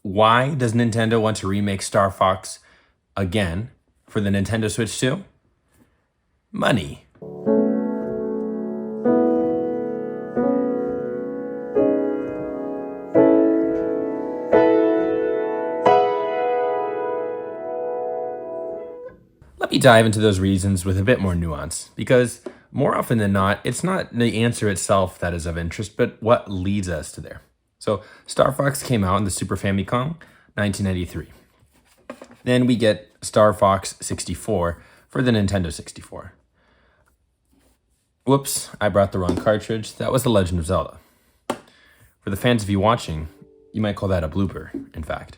why does Nintendo want to remake Star Fox again for the Nintendo Switch 2? Money. Let me dive into those reasons with a bit more nuance, because more often than not, it's not the answer itself that is of interest, but what leads us to there. So Star Fox came out in the Super Famicom, 1993. Then we get Star Fox 64 for the Nintendo 64. Whoops, I brought the wrong cartridge. That was The Legend of Zelda. For the fans of you watching, you might call that a blooper, in fact.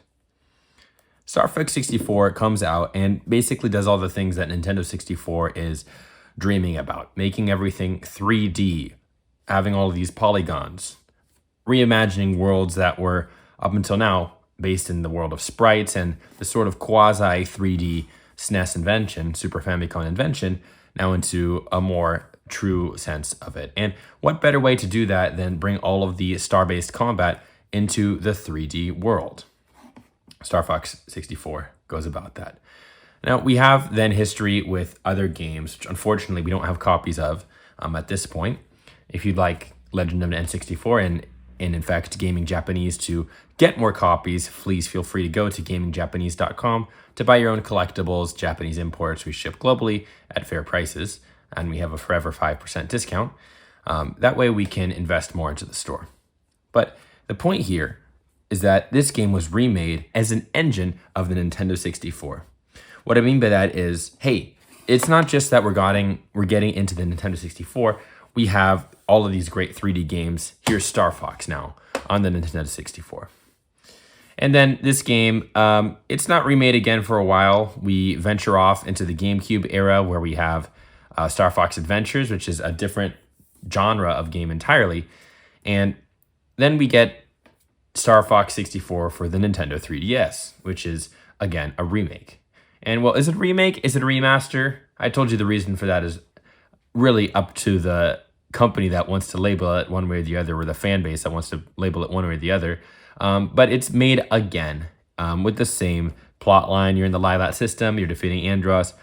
Star Fox 64 comes out and basically does all the things that Nintendo 64 is dreaming about. Making everything 3D, having all of these polygons, reimagining worlds that were, up until now, based in the world of sprites and the sort of quasi 3D SNES invention, Super Famicom invention, now into a more true sense of it. And what better way to do that than bring all of the star-based combat into the 3D world? Star Fox 64 goes about that. Now, we have then history with other games, which unfortunately we don't have copies of at this point. If you'd like Legend of N64 and in fact Gaming Japanese to get more copies, please feel free to go to gamingjapanese.com to buy your own collectibles, Japanese imports we ship globally at fair prices, and we have a forever 5% discount. That way we can invest more into the store. But the point here is that this game was remade as an engine of the Nintendo 64. What I mean by that is, hey, it's not just that we're getting into the Nintendo 64. We have all of these great 3D games. Here's Star Fox now on the Nintendo 64. And then this game, it's not remade again for a while. We venture off into the GameCube era where we have Star Fox Adventures, which is a different genre of game entirely. And then we get Star Fox 64 for the Nintendo 3DS, which is, again, a remake. And, well, is it a remake? Is it a remaster? I told you the reason for that is really up to the company that wants to label it one way or the other, or the fan base that wants to label it one way or the other. But it's made again with the same plot line. You're in the Lilat system. You're defeating Andros.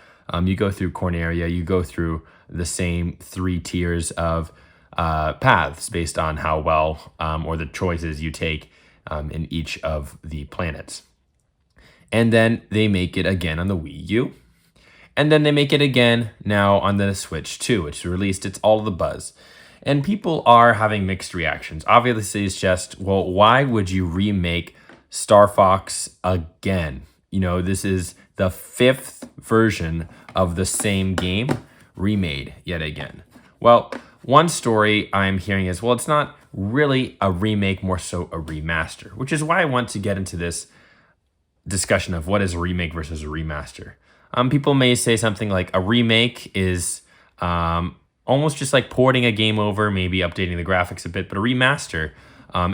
You go through Corneria. You go through the same 3 tiers of paths based on how well or the choices you take in each of the planets. And then they make it again on the Wii U. And then they make it again now on the Switch 2, which released. It's all the buzz. And people are having mixed reactions. Obviously, it's just, well, why would you remake Star Fox again? You know, this is the 5th version of the same game remade yet again. Well, one story I'm hearing is, well, it's not really a remake, more so a remaster, which is why I want to get into this discussion of what is a remake versus a remaster. People may say something like a remake is almost just like porting a game over, maybe updating the graphics a bit, but a remaster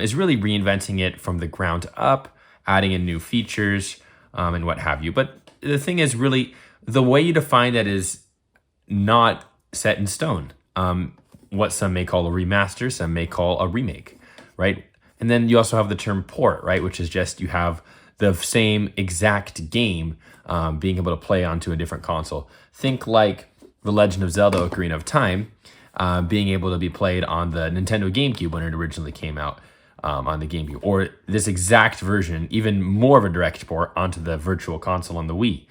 is really reinventing it from the ground up, adding in new features and what have you. But the thing is, really, the way you define that is not set in stone. What some may call a remaster, some may call a remake, right? And then you also have the term port, right? Which is just you have the same exact game being able to play onto a different console. Think like The Legend of Zelda Ocarina of Time being able to be played on the Nintendo GameCube when it originally came out on the GameCube. Or this exact version, even more of a direct port onto the Virtual Console on the Wii.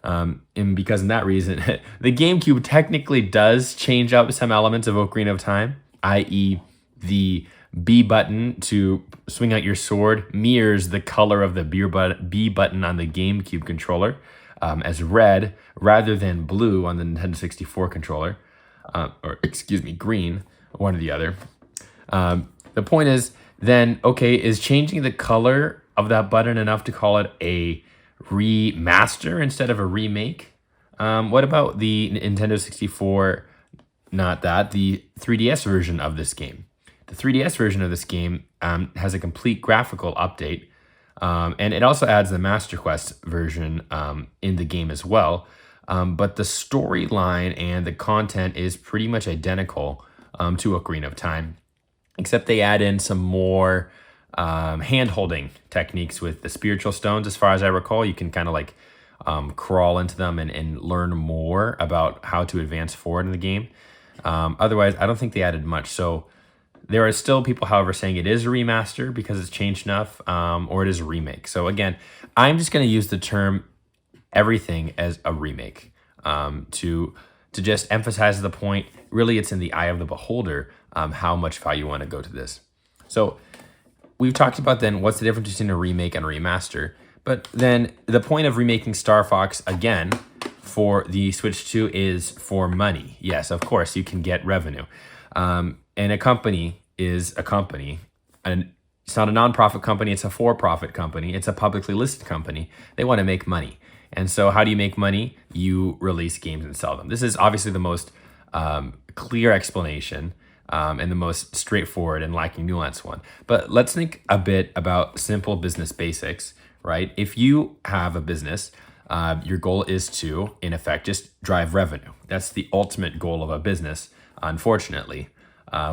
And because of that reason, the GameCube technically does change up some elements of Ocarina of Time, i.e. the B button to swing out your sword mirrors the color of the B button on the GameCube controller as red rather than blue on the Nintendo 64 controller, green, one or the other. The point is then, okay, is changing the color of that button enough to call it a remaster instead of a remake? What about the Nintendo 64, not that, the 3DS version of this game? The 3DS version of this game has a complete graphical update, and it also adds the Master Quest version in the game as well. But the storyline and the content is pretty much identical to Ocarina of Time, except they add in some more hand-holding techniques with the spiritual stones. As far as I recall, you can kind of like crawl into them and learn more about how to advance forward in the game. Otherwise, I don't think they added much. So there are still people, however, saying it is a remaster because it's changed enough, or it is a remake. So again, I'm just going to use the term everything as a remake to just emphasize the point. Really, it's in the eye of the beholder how much value you want to go to this. So we've talked about then what's the difference between a remake and a remaster. But then the point of remaking Star Fox again for the Switch 2 is for money. Yes, of course, you can get revenue. And a company is a company. And it's not a nonprofit company, it's a for-profit company. It's a publicly listed company. They want to make money. And so how do you make money? You release games and sell them. This is obviously the most clear explanation and the most straightforward and lacking nuance one. But let's think a bit about simple business basics, right? If you have a business, your goal is to, in effect, just drive revenue. That's the ultimate goal of a business. Unfortunately,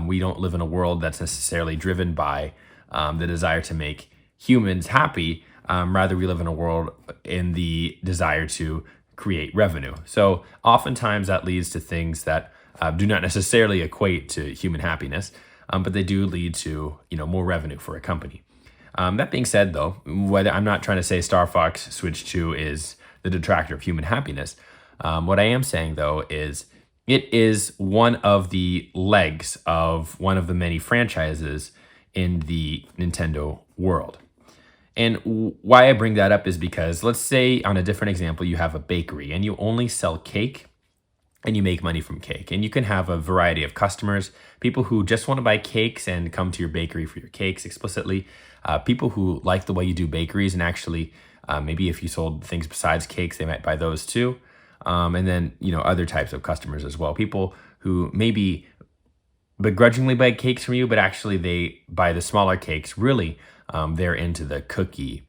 we don't live in a world that's necessarily driven by the desire to make humans happy. Rather, we live in a world in the desire to create revenue. So oftentimes that leads to things that do not necessarily equate to human happiness, but they do lead to more revenue for a company. That being said, though, whether I'm not trying to say Star Fox Switch 2 is the detractor of human happiness. What I am saying, though, is it is one of the legs of one of the many franchises in the Nintendo world. And why I bring that up is because let's say on a different example, you have a bakery and you only sell cake and you make money from cake. And you can have a variety of customers, people who just want to buy cakes and come to your bakery for your cakes explicitly, people who like the way you do bakeries and actually maybe if you sold things besides cakes, they might buy those too. And then, other types of customers as well. People who maybe begrudgingly buy cakes from you, but actually they buy the smaller cakes. Really, they're into the cookie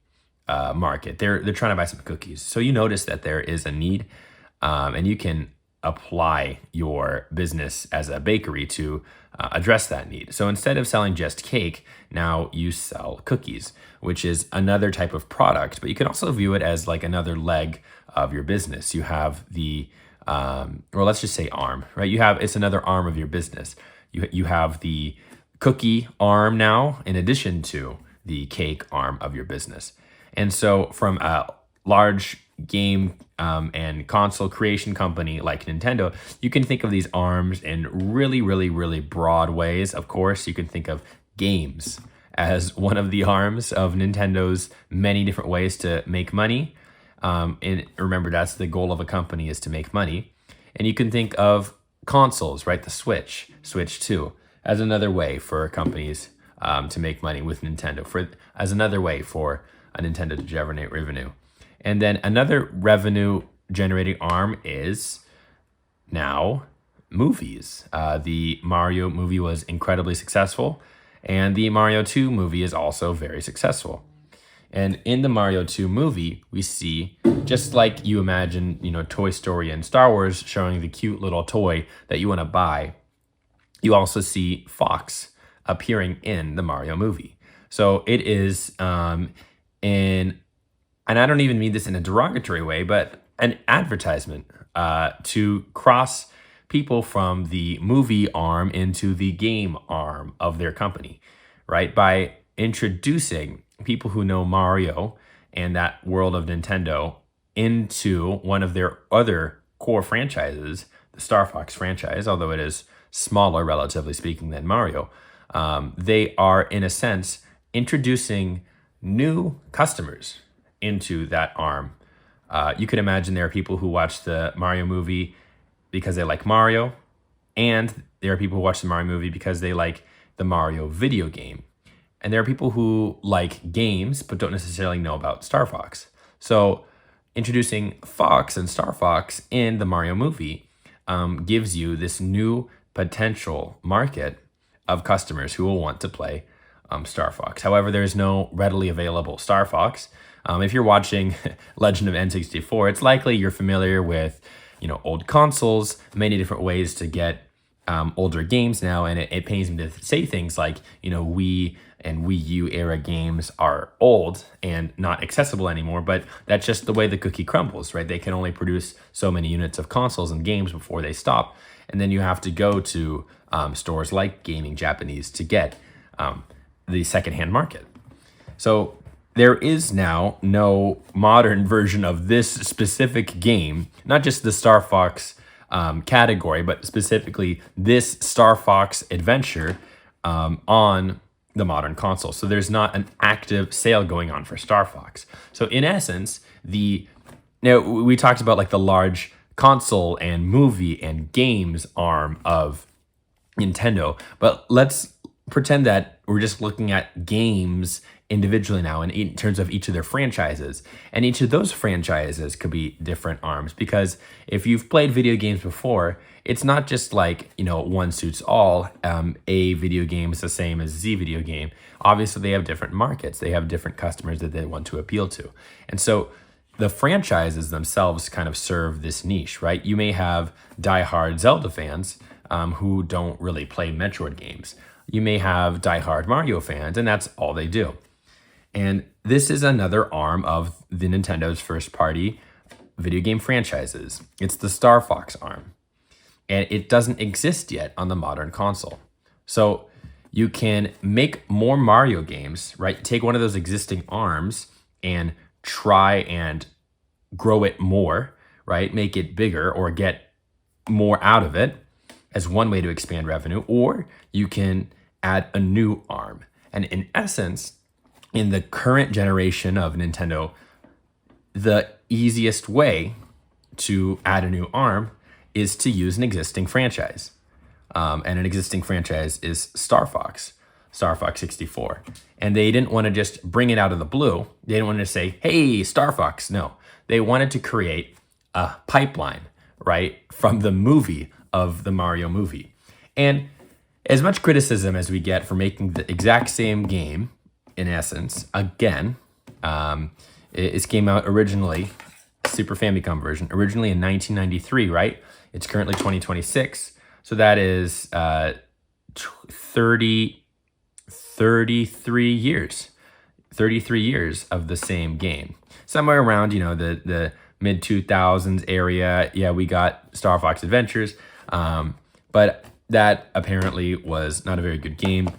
market. They're trying to buy some cookies. So you notice that there is a need, and you can apply your business as a bakery to address that need. So instead of selling just cake, now you sell cookies, which is another type of product, but you can also view it as like another leg of your business. You have the, or let's just say arm, right? It's another arm of your business. You have the cookie arm now, in addition to the cake arm of your business. And so from a large game and console creation company like Nintendo, you can think of these arms in really, really, really broad ways. Of course, you can think of games as one of the arms of Nintendo's many different ways to make money. And remember, that's the goal of a company, is to make money. And you can think of consoles, right? The Switch 2, as another way for companies to make money with Nintendo, as another way for a Nintendo to generate revenue. And then another revenue generating arm is now movies. The Mario movie was incredibly successful, and the Mario 2 movie is also very successful. And in the Mario 2 movie, we see, just like you imagine, Toy Story and Star Wars showing the cute little toy that you want to buy, you also see Fox appearing in the Mario movie. So it is and I don't even mean this in a derogatory way, but an advertisement to cross people from the movie arm into the game arm of their company, right? By introducing people who know Mario and that world of Nintendo into one of their other core franchises, the Star Fox franchise, although it is smaller, relatively speaking, than Mario. They are, in a sense, introducing new customers into that arm. You could imagine there are people who watch the Mario movie because they like Mario, and there are people who watch the Mario movie because they like the Mario video game. And there are people who like games but don't necessarily know about Star Fox. So introducing Fox and Star Fox in the Mario movie gives you this new potential market of customers who will want to play Star Fox. However, there's no readily available Star Fox. If you're watching Legend of N64, it's likely you're familiar with, old consoles, many different ways to get older games now, and it pains me to say things like, Wii and Wii U era games are old and not accessible anymore, but that's just the way the cookie crumbles, right? They can only produce so many units of consoles and games before they stop, and then you have to go to stores like Gaming Japanese to get the secondhand market. So there is now no modern version of this specific game, not just the Star Fox category, but specifically this Star Fox adventure on the modern console. So there's not an active sale going on for Star Fox. So in essence, we talked about like the large console and movie and games arm of Nintendo, but let's pretend that we're just looking at games individually now in terms of each of their franchises, and each of those franchises could be different arms, because if you've played video games before, it's not just like one suits all. A video game is the same as Z video game. Obviously they have different markets, they have different customers that they want to appeal to, and so the franchises themselves kind of serve this niche, right? You may have diehard Zelda fans who don't really play Metroid games. You may have diehard Mario fans, and that's all they do. And this is another arm of the Nintendo's first-party video game franchises. It's the Star Fox arm, and it doesn't exist yet on the modern console. So you can make more Mario games, right? Take one of those existing arms and try and grow it more, right? Make it bigger or get more out of it as one way to expand revenue, or you can add a new arm. And in essence, in the current generation of Nintendo, the easiest way to add a new arm is to use an existing franchise. And an existing franchise is Star Fox 64. And they didn't want to just bring it out of the blue. They didn't want to say, hey, Star Fox. No, they wanted to create a pipeline, right, from the movie of the Mario movie. And as much criticism as we get for making the exact same game, in essence, again, it came out originally, Super Famicom version, originally in 1993, right? It's currently 2026. So that is 33 years. 33 years of the same game. Somewhere around, the mid-2000s area, yeah, we got Star Fox Adventures, but that apparently was not a very good game.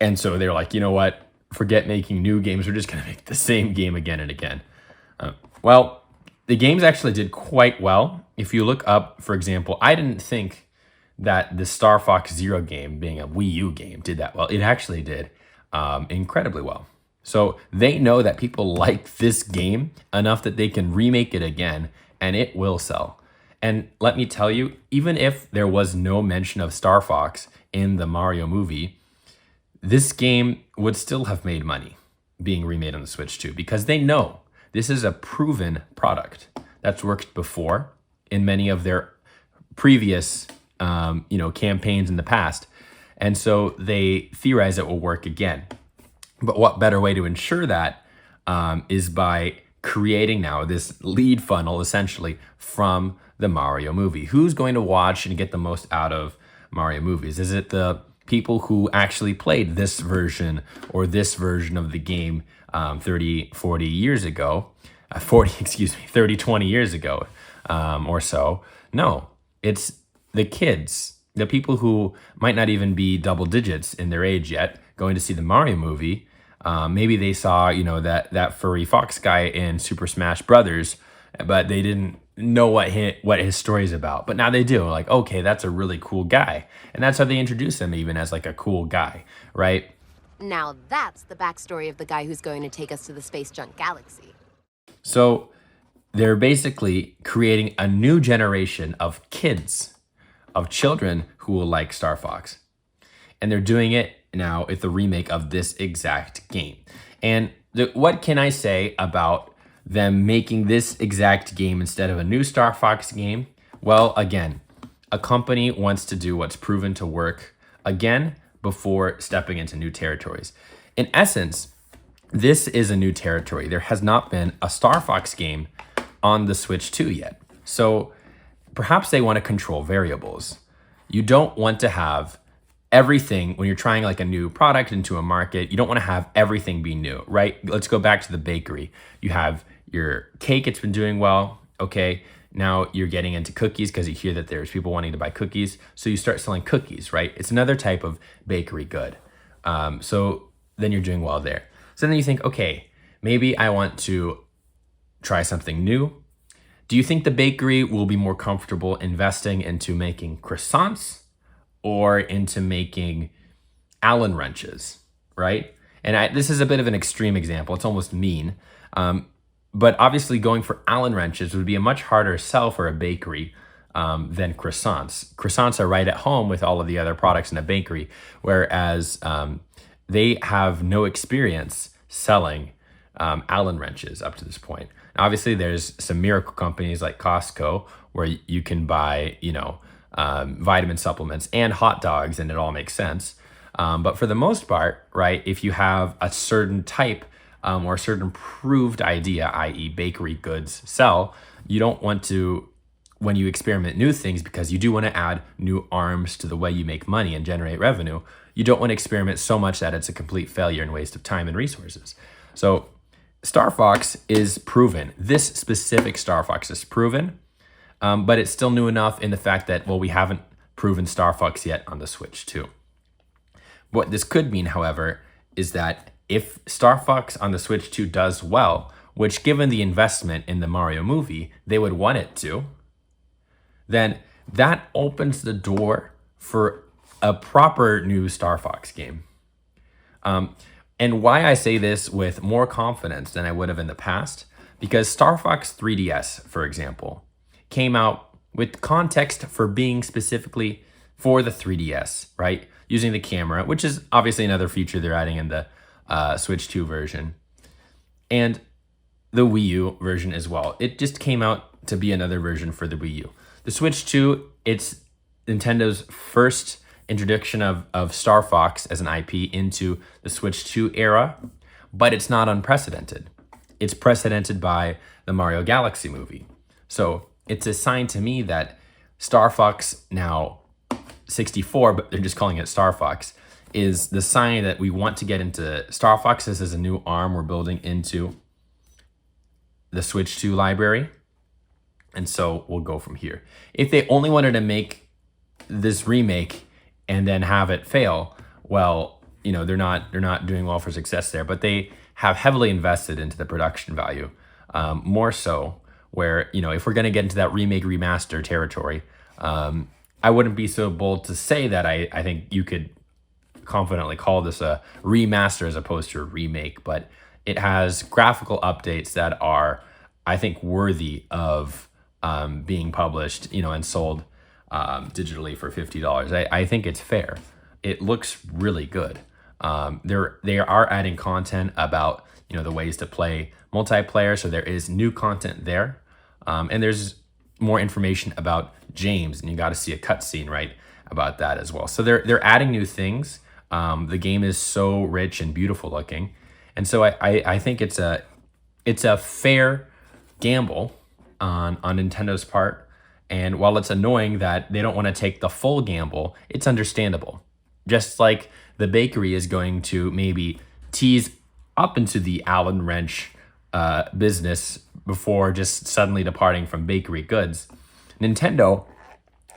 And so they were like, you know what? Forget making new games. We're just going to make the same game again and again. Well, the games actually did quite well. If you look up, for example, I didn't think that the Star Fox Zero game, being a Wii U game, did that well. It actually did incredibly well. So they know that people like this game enough that they can remake it again, and it will sell. And let me tell you, even if there was no mention of Star Fox in the Mario movie, this game would still have made money being remade on the Switch too, because they know this is a proven product that's worked before in many of their previous campaigns in the past. And so they theorize it will work again. But what better way to ensure that is by creating now this lead funnel, essentially, from the Mario movie. Who's going to watch and get the most out of Mario movies? Is it the people who actually played this version or this version of the game 30, 40 years ago? 30, 20 years ago or so? No, it's the kids, the people who might not even be double digits in their age yet, going to see the Mario movie. Maybe they saw, that furry fox guy in Super Smash Brothers, but they didn't know what his story is about. But now they do. Like, okay, that's a really cool guy. And that's how they introduce him, even as like a cool guy, right? Now that's the backstory of the guy who's going to take us to the space junk galaxy. So they're basically creating a new generation of kids, of children who will like Star Fox. And they're doing it now with the remake of this exact game. And what can I say about them making this exact game instead of a new Star Fox game? Well, again, a company wants to do what's proven to work again before stepping into new territories. In essence, this is a new territory. There has not been a Star Fox game on the Switch 2 yet. So perhaps they want to control variables. You don't want to have everything when you're trying like a new product into a market. You don't want to have everything be new, right? Let's go back to the bakery. You have your cake, it's been doing well. Okay, now you're getting into cookies because you hear that there's people wanting to buy cookies. So you start selling cookies, right? It's another type of bakery good. So then you're doing well there. So then you think, okay, maybe I want to try something new. Do you think the bakery will be more comfortable investing into making croissants or into making Allen wrenches, right? And this is a bit of an extreme example. It's almost mean. But obviously going for Allen wrenches would be a much harder sell for a bakery than croissants. Croissants are right at home with all of the other products in a bakery, whereas they have no experience selling Allen wrenches up to this point. Obviously, there's some miracle companies like Costco where you can buy, vitamin supplements and hot dogs, and it all makes sense. But for the most part, right, if you have a certain type or a certain proved idea, i.e. bakery goods sell, you don't want to, when you experiment new things, because you do want to add new arms to the way you make money and generate revenue, you don't want to experiment so much that it's a complete failure and waste of time and resources. So Star Fox is proven. This specific Star Fox is proven, but it's still new enough in the fact that, well, we haven't proven Star Fox yet on the Switch 2. What this could mean, however, is that if Star Fox on the Switch 2 does well, which given the investment in the Mario movie, they would want it to, then that opens the door for a proper new Star Fox game. And why I say this with more confidence than I would have in the past, because Star Fox 3DS, for example, came out with context for being specifically for the 3DS, right? Using the camera, which is obviously another feature they're adding in the Switch 2 version, and the Wii U version as well. It just came out to be another version for the Wii U. The Switch 2, it's Nintendo's first introduction of Star Fox as an IP into the Switch 2 era, but it's not unprecedented. It's precedented by the Mario Galaxy movie. So it's a sign to me that Star Fox, now 64, but they're just calling it Star Fox, is the sign that we want to get into Star Fox. This is a new arm we're building into the Switch 2 library. And so we'll go from here. If they only wanted to make this remake and then have it fail, well, they're not doing well for success there. But they have heavily invested into the production value, more so where, if we're going to get into that remake remaster territory, I wouldn't be so bold to say that I think you could confidently call this a remaster as opposed to a remake, but it has graphical updates that are, I think, worthy of being published, and sold digitally for $50. I think it's fair. It looks really good. They are adding content about the ways to play multiplayer, so there is new content there, and there's more information about James, and you got to see a cutscene right about that as well. So they're adding new things. The game is so rich and beautiful looking, and so I think it's a fair gamble on Nintendo's part. And while it's annoying that they don't want to take the full gamble, it's understandable. Just like the bakery is going to maybe tease up into the Allen wrench business before just suddenly departing from bakery goods, Nintendo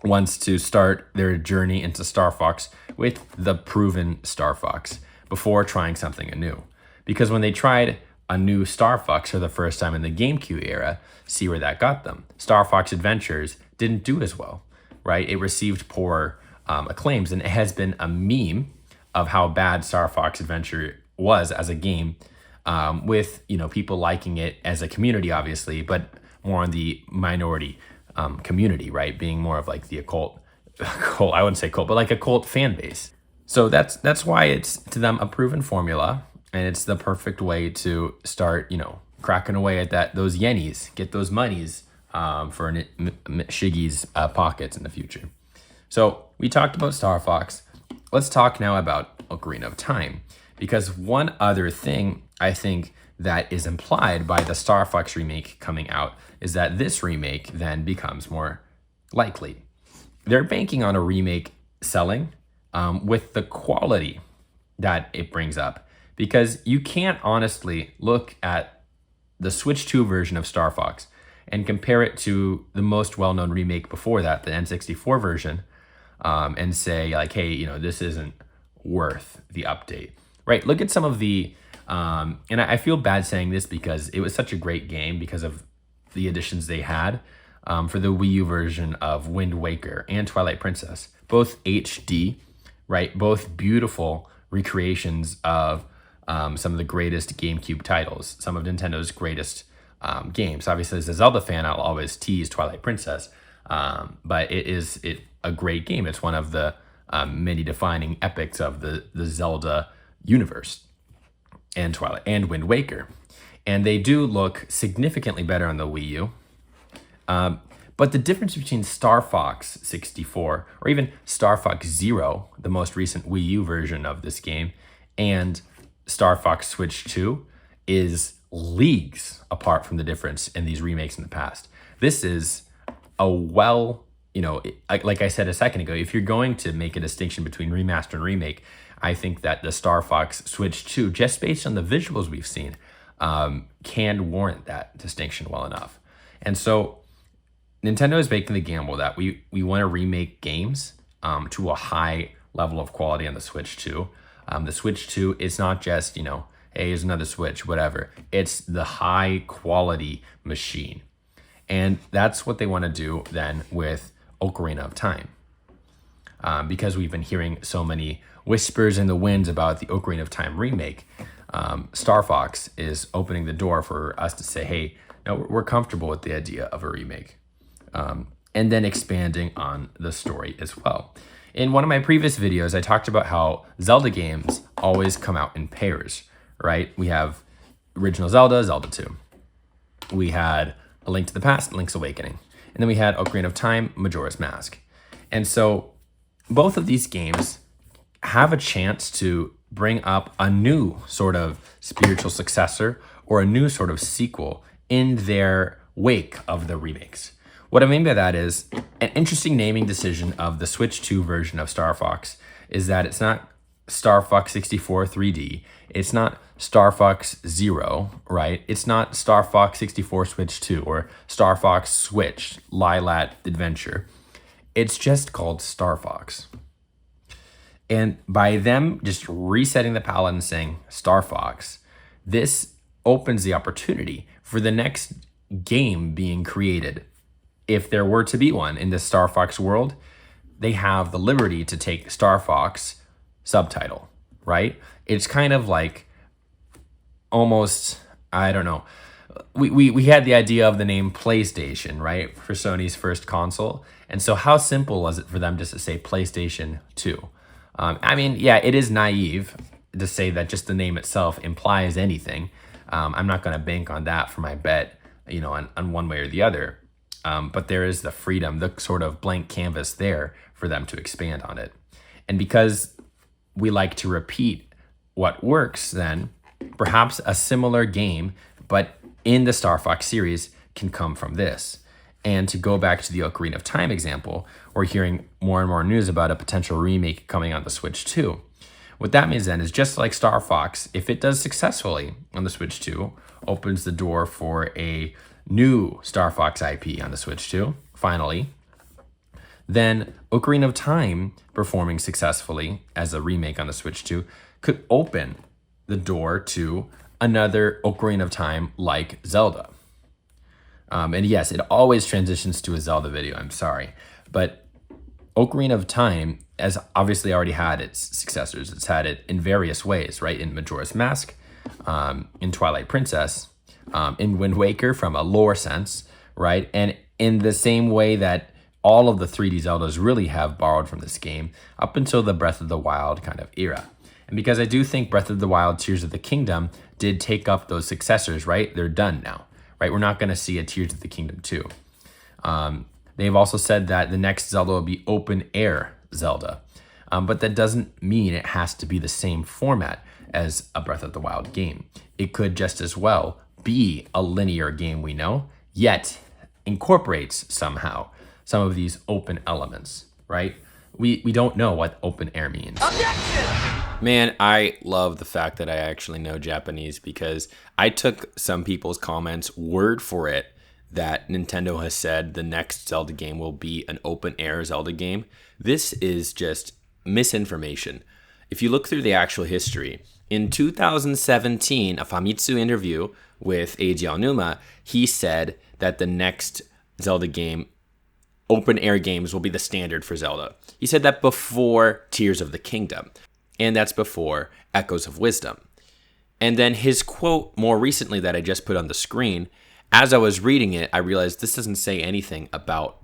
wants to start their journey into Star Fox with the proven Star Fox before trying something anew. Because when they tried a new Star Fox for the first time in the GameCube era, see where that got them. Star Fox Adventures didn't do as well, right? It received poor acclaims, and it has been a meme of how bad Star Fox Adventure was as a game, with people liking it as a community, obviously, but more on the minority community, right? Being more of like the cult, I wouldn't say cult, but like a cult fan base. So that's why it's to them a proven formula, and it's the perfect way to start, cracking away at those yennies, get those monies for Shiggy's pockets in the future. So we talked about Star Fox. Let's talk now about Ocarina of Time, because one other thing I think that is implied by the Star Fox remake coming out is that this remake then becomes more likely. they're banking on a remake selling with the quality that it brings up, because you can't honestly look at the Switch 2 version of Star Fox and compare it to the most well-known remake before that, the N64 version, and say like, hey, you know, this isn't worth the update, right? Look at some of the, and I feel bad saying this because it was such a great game because of the additions they had for the Wii U version of Wind Waker and Twilight Princess, both HD, right? Both beautiful recreations of some of the greatest GameCube titles, some of Nintendo's greatest games. Obviously, as a Zelda fan, I'll always tease Twilight Princess, but it is a great game. It's one of the many defining epics of the Zelda universe, and Twilight and Wind Waker. And they do look significantly better on the Wii U. But the difference between Star Fox 64, or even Star Fox Zero, the most recent Wii U version of this game, and Star Fox Switch 2 is leagues apart from the difference in these remakes in the past. This is a like I said a second ago, if you're going to make a distinction between remaster and remake, I think that the Star Fox Switch 2, just based on the visuals we've seen, can warrant that distinction well enough. And so Nintendo is making the gamble that we want to remake games to a high level of quality on the Switch 2. The Switch 2 is not just, hey, here's another Switch, whatever. It's the high quality machine. And that's what they want to do then with Ocarina of Time. Because we've been hearing so many whispers in the winds about the Ocarina of Time remake, Star Fox is opening the door for us to say, hey, no, we're comfortable with the idea of a remake. And then expanding on the story as well. In one of my previous videos, I talked about how Zelda games always come out in pairs, right? We have original Zelda, Zelda 2. We had A Link to the Past, Link's Awakening. And then we had Ocarina of Time, Majora's Mask. And so both of these games have a chance to bring up a new sort of spiritual successor or a new sort of sequel in their wake of the remakes. What I mean by that is an interesting naming decision of the Switch 2 version of Star Fox is that it's not Star Fox 64 3D. It's not Star Fox Zero, right? It's not Star Fox 64 Switch 2 or Star Fox Switch Lilat Adventure. It's just called Star Fox. And by them just resetting the palette and saying Star Fox, this opens the opportunity for the next game being created. If there were to be one in the Star Fox world, they have the liberty to take Star Fox subtitle, right? It's kind of like almost, I don't know. We had the idea of the name PlayStation, right? For Sony's first console. And so how simple was it for them just to say PlayStation 2? I mean, yeah, it is naive to say that just the name itself implies anything. I'm not going to bank on that for my bet, on one way or the other. But there is the freedom, the sort of blank canvas there for them to expand on it. And because we like to repeat what works, then perhaps a similar game, but in the Star Fox series, can come from this. And to go back to the Ocarina of Time example, we're hearing more and more news about a potential remake coming on the Switch 2. What that means then is just like Star Fox, if it does successfully on the Switch 2, opens the door for a new Star Fox IP on the Switch 2, finally, then Ocarina of Time performing successfully as a remake on the Switch 2 could open the door to another Ocarina of Time like Zelda. And yes, it always transitions to a Zelda video, I'm sorry. But Ocarina of Time has obviously already had its successors. It's had it in various ways, right? In Majora's Mask, in Twilight Princess, in Wind Waker from a lore sense, right? And in the same way that all of the 3D Zeldas really have borrowed from this game up until the Breath of the Wild kind of era. And because I do think Breath of the Wild, Tears of the Kingdom did take up those successors, right? They're done now, right? We're not going to see a Tears of the Kingdom 2. They've also said that the next Zelda will be open air Zelda. But that doesn't mean it has to be the same format as a Breath of the Wild game. It could just as well be a linear game we know, yet incorporates somehow some of these open elements. right? We don't know what open air means. Man, I love the fact that I actually know Japanese, because I took some people's comments word for it that Nintendo has said the next Zelda game will be an open air Zelda game. This is just misinformation. If you look through the actual history, in 2017, a Famitsu interview with Eiji Aonuma, he said that the next Zelda game, open air games, will be the standard for Zelda. He said that before Tears of the Kingdom, and that's before Echoes of Wisdom. And then his quote more recently that I just put on the screen, as I was reading it, I realized this doesn't say anything about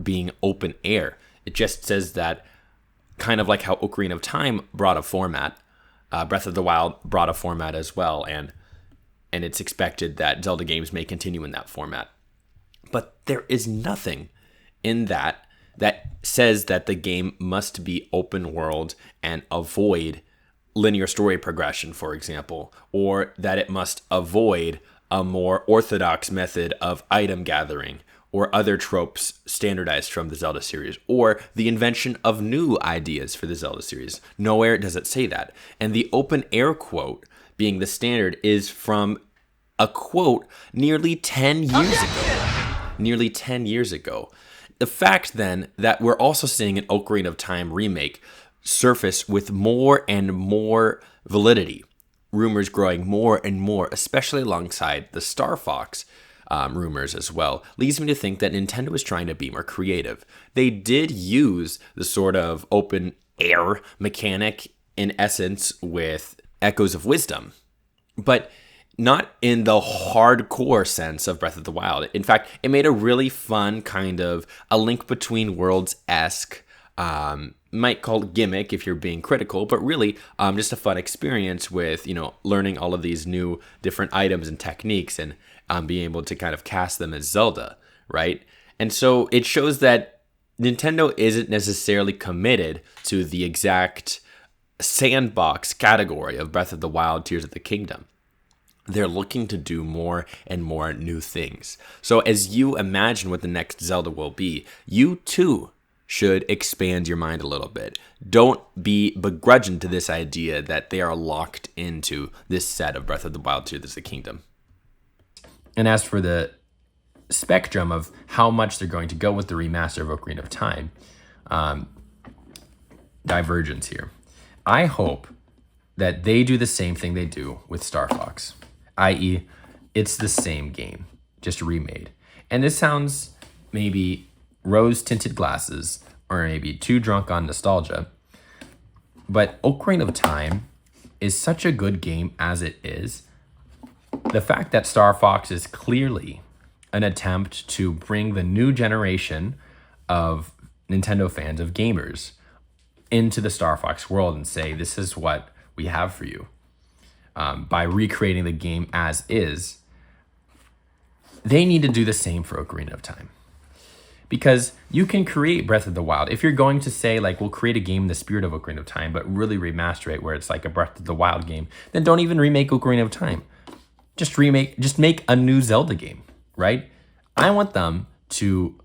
being open air. It just says that, kind of like how Ocarina of Time brought a format, Breath of the Wild brought a format as well, and it's expected that Zelda games may continue in that format. But there is nothing in that says that the game must be open world and avoid linear story progression, for example, or that it must avoid a more orthodox method of item gathering, or other tropes standardized from the Zelda series, or the invention of new ideas for the Zelda series. Nowhere does it say that. And the open air quote being the standard is from a quote nearly 10 years ago. Nearly 10 years ago. The fact then that we're also seeing an Ocarina of Time remake surface with more and more validity, rumors growing more and more, especially alongside the Star Fox rumors as well, leads me to think that Nintendo is trying to be more creative. They did use the sort of open air mechanic in essence with Echoes of Wisdom, but not in the hardcore sense of Breath of the Wild. In fact, it made a really fun kind of a Link Between Worlds-esque, might call it gimmick if you're being critical, but really just a fun experience with, learning all of these new different items and techniques, and being able to kind of cast them as Zelda, right? And so it shows that Nintendo isn't necessarily committed to the exact sandbox category of Breath of the Wild, Tears of the Kingdom. They're looking to do more and more new things. So as you imagine what the next Zelda will be, you too should expand your mind a little bit. Don't be begrudging to this idea that they are locked into this set of Breath of the Wild, Tears of the Kingdom. And as for the spectrum of how much they're going to go with the remaster of Ocarina of Time, divergence here. I hope that they do the same thing they do with Star Fox, i.e., it's the same game, just remade. And this sounds maybe rose-tinted glasses, or maybe too drunk on nostalgia, but Ocarina of Time is such a good game as it is. The fact that Star Fox is clearly an attempt to bring the new generation of Nintendo fans, of gamers, into the Star Fox world and say, this is what we have for you. By recreating the game as is, they need to do the same for Ocarina of Time. Because you can create Breath of the Wild. If you're going to say, like, we'll create a game in the spirit of Ocarina of Time, but really remaster it where it's like a Breath of the Wild game, then don't even remake Ocarina of Time. Just make a new Zelda game, right? I want them to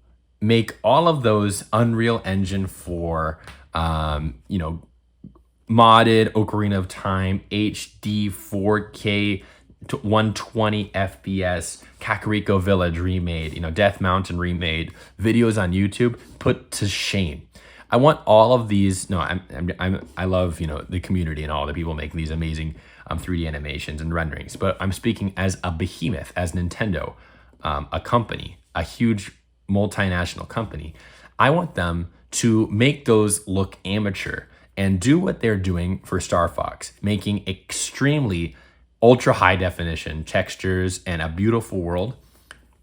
make all of those Unreal Engine 4, modded Ocarina of Time, HD, 4K, 120 FPS, Kakariko Village remade, Death Mountain remade, videos on YouTube put to shame. I want all of these. No, I love the community and all the people making these amazing 3D animations and renderings. But I'm speaking as a behemoth, as Nintendo, a company, a huge multinational company. I want them to make those look amateur and do what they're doing for Star Fox, making extremely ultra high definition textures and a beautiful world,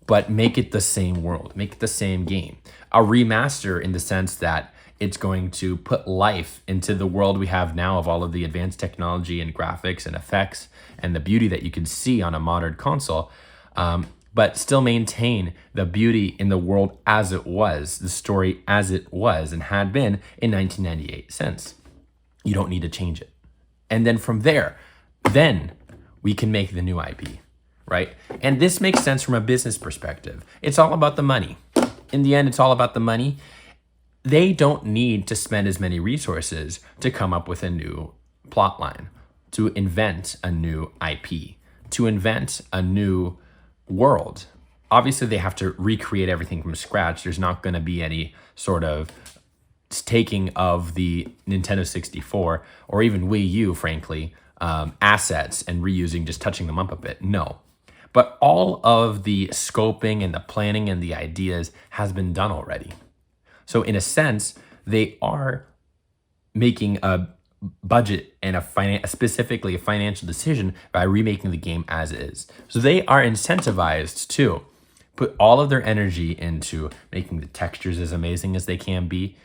but make it the same world, make it the same game. A remaster in the sense that it's going to put life into the world we have now of all of the advanced technology and graphics and effects and the beauty that you can see on a modern console, but still maintain the beauty in the world as it was, the story as it was and had been in 1998 since. You don't need to change it. And then from there, then we can make the new IP, right? And this makes sense from a business perspective. It's all about the money. In the end, it's all about the money. they don't need to spend as many resources to come up with a new plot line, to invent a new IP, to invent a new world. Obviously, they have to recreate everything from scratch. There's not going to be any sort of taking of the Nintendo 64 or even Wii U, frankly, assets and reusing, just touching them up a bit. No. But all of the scoping and the planning and the ideas has been done already. So in a sense, they are making a budget and specifically a financial decision by remaking the game as is. So they are incentivized to put all of their energy into making the textures as amazing as they can be,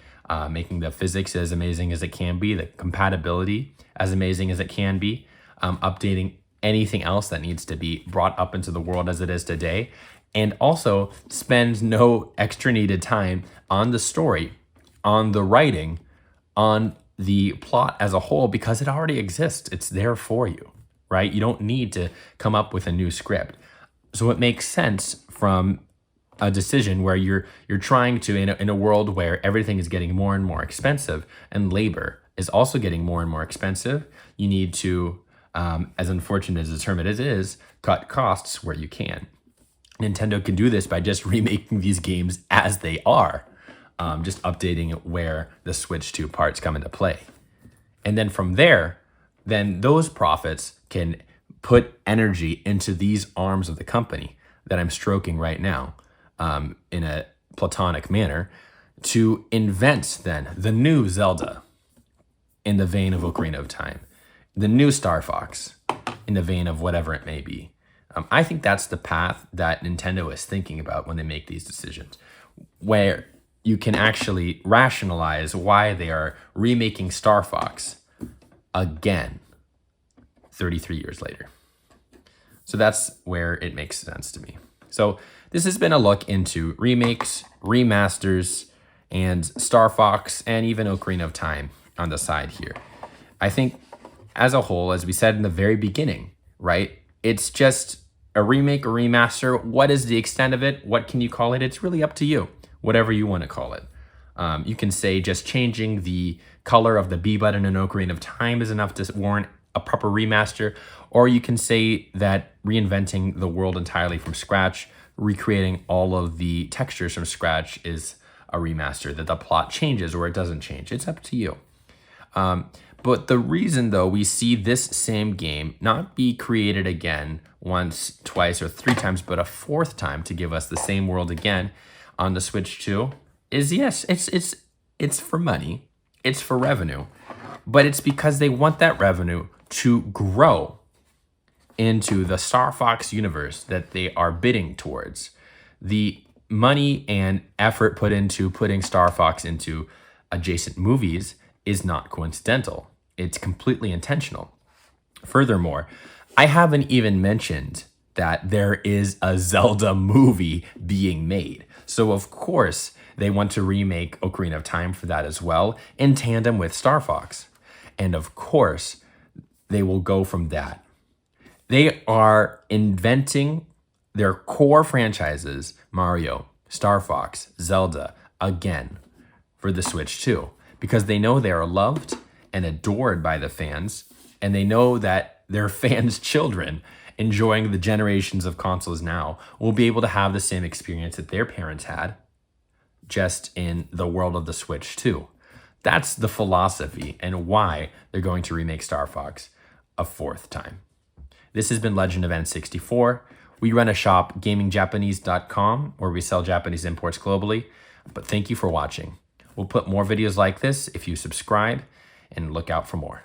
making the physics as amazing as it can be, the compatibility as amazing as it can be, updating anything else that needs to be brought up into the world as it is today, and also spend no extra needed time on the story, on the writing, on the plot as a whole, because it already exists. It's there for you, right? You don't need to come up with a new script. So it makes sense from a decision where you're trying to, in a world where everything is getting more and more expensive and labor is also getting more and more expensive, you need to, as unfortunate as the term it is, cut costs where you can. Nintendo can do this by just remaking these games as they are, just updating it where the Switch 2 parts come into play. And then from there, then those profits can put energy into these arms of the company that I'm stroking right now, in a platonic manner, to invent then the new Zelda in the vein of Ocarina of Time, the new Star Fox in the vein of whatever it may be. I think that's the path that Nintendo is thinking about when they make these decisions, where you can actually rationalize why they are remaking Star Fox again 33 years later. So that's where it makes sense to me. So this has been a look into remakes, remasters, and Star Fox, and even Ocarina of Time on the side here. I think as a whole, as we said in the very beginning, right, it's just a remake or remaster. What is the extent of it? What can you call it? It's really up to you, whatever you want to call it. You can say just changing the color of the B button in Ocarina of Time is enough to warrant a proper remaster, or you can say that reinventing the world entirely from scratch, recreating all of the textures from scratch is a remaster, that the plot changes or it doesn't change. It's up to you. But the reason, though, we see this same game not be created again once, twice, or three times, but a fourth time to give us the same world again on the Switch 2 is, yes, it's for money, it's for revenue, but it's because they want that revenue to grow into the Star Fox universe that they are bidding towards. The money and effort put into putting Star Fox into adjacent movies is not coincidental. It's completely intentional. Furthermore, I haven't even mentioned that there is a Zelda movie being made. So of course, they want to remake Ocarina of Time for that as well, in tandem with Star Fox. And of course, they will go from that. They are inventing their core franchises, Mario, Star Fox, Zelda, again for the Switch 2, because they know they are loved and adored by the fans, and they know that their fans' children enjoying the generations of consoles now will be able to have the same experience that their parents had, just in the world of the Switch 2. That's the philosophy and why they're going to remake Star Fox a fourth time. This has been Legend of N64. We run a shop, gamingjapanese.com, where we sell Japanese imports globally. But thank you for watching. We'll put more videos like this if you subscribe, and look out for more.